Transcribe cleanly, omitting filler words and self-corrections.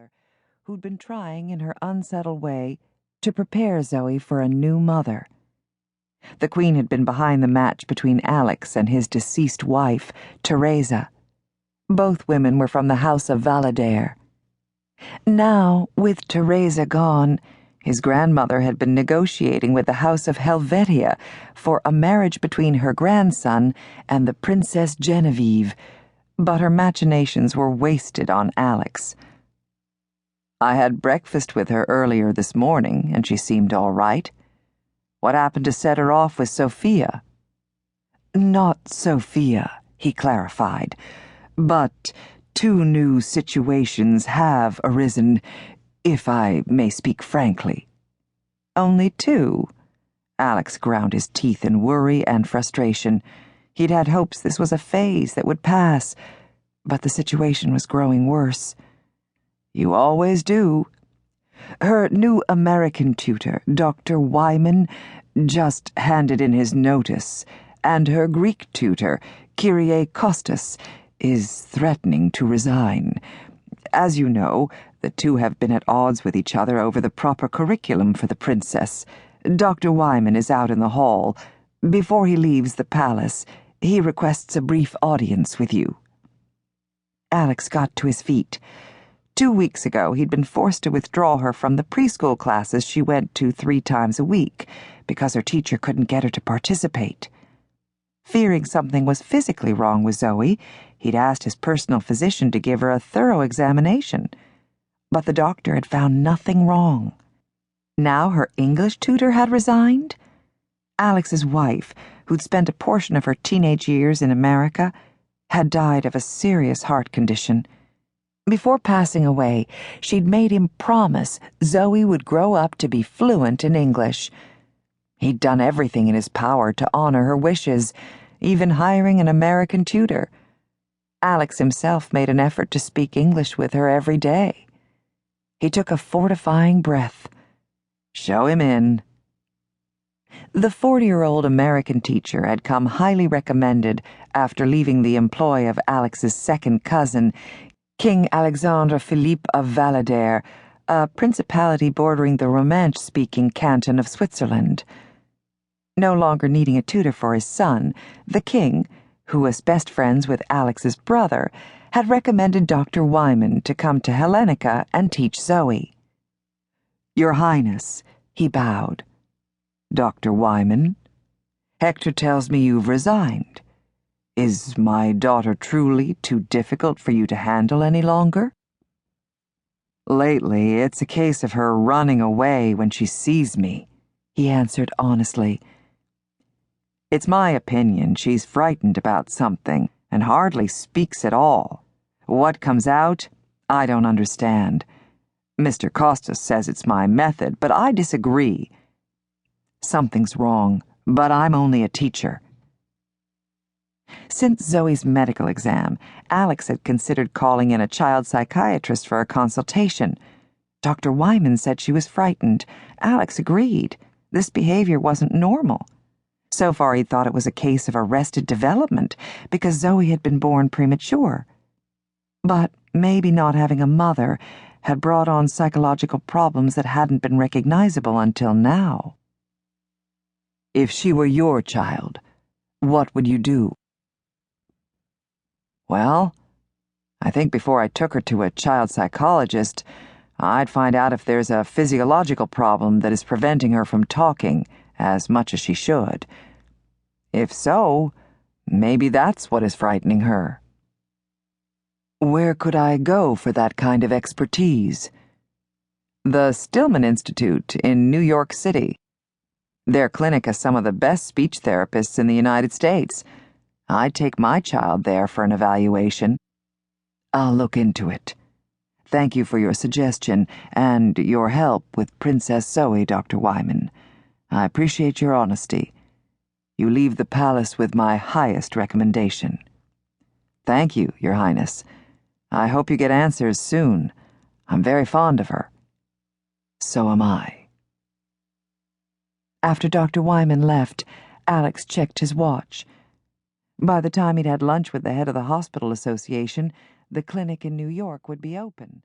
grandmother, who'd been trying in her unsettled way to prepare Zoe for a new mother. The Queen had been behind the match between Alex and his deceased wife, Teresa. Both women were from the House of Valadare. Now, with Teresa gone, his grandmother had been negotiating with the House of Helvetia for a marriage between her grandson and the Princess Genevieve, but her machinations were wasted on Alex. I had breakfast with her earlier this morning, and she seemed all right. What happened to set her off with Sophia? Not Sophia, he clarified, but two new situations have arisen, if I may speak frankly. Only two? Alex ground his teeth in worry and frustration. He'd had hopes this was a phase that would pass, but the situation was growing worse. You always do. Her new American tutor, Dr. Wyman, just handed in his notice, and her Greek tutor, Kyrie Kostas, is threatening to resign. As you know, the two have been at odds with each other over the proper curriculum for the princess. Dr. Wyman is out in the hall. Before he leaves the palace, he requests a brief audience with you. Alex got to his feet. 2 weeks ago, he'd been forced to withdraw her from the preschool classes she went to 3 times a week because her teacher couldn't get her to participate. Fearing something was physically wrong with Zoe, he'd asked his personal physician to give her a thorough examination. But the doctor had found nothing wrong. Now her English tutor had resigned? Alex's wife, who'd spent a portion of her teenage years in America, had died of a serious heart condition. Before passing away, she'd made him promise Zoe would grow up to be fluent in English. He'd done everything in his power to honor her wishes, even hiring an American tutor. Alex himself made an effort to speak English with her every day. He took a fortifying breath. Show him in. The 40-year-old American teacher had come highly recommended after leaving the employ of Alex's second cousin, King Alexandre Philippe of Valadare, a principality bordering the Romansh-speaking canton of Switzerland. No longer needing a tutor for his son, the king, who was best friends with Alex's brother, had recommended Dr. Wyman to come to Hellenica and teach Zoe. Your Highness, he bowed. Dr. Wyman, Hector tells me you've resigned. Is my daughter truly too difficult for you to handle any longer? Lately, it's a case of her running away when she sees me, he answered honestly. It's my opinion she's frightened about something and hardly speaks at all. What comes out, I don't understand. Mr. Kostas says it's my method, but I disagree. Something's wrong, but I'm only a teacher. Since Zoe's medical exam, Alex had considered calling in a child psychiatrist for a consultation. Dr. Wyman said she was frightened. Alex agreed. This behavior wasn't normal. So far, he thought it was a case of arrested development because Zoe had been born premature. But maybe not having a mother had brought on psychological problems that hadn't been recognizable until now. If she were your child, what would you do? Well, I think before I took her to a child psychologist, I'd find out if there's a physiological problem that is preventing her from talking as much as she should. If so, maybe that's what is frightening her. Where could I go for that kind of expertise? The Stillman Institute in New York City. Their clinic has some of the best speech therapists in the United States. I'd take my child there for an evaluation. I'll look into it. Thank you for your suggestion and your help with Princess Zoe, Dr. Wyman. I appreciate your honesty. You leave the palace with my highest recommendation. Thank you, Your Highness. I hope you get answers soon. I'm very fond of her. So am I. After Dr. Wyman left, Alex checked his watch. By the time he'd had lunch with the head of the hospital association, the clinic in New York would be open.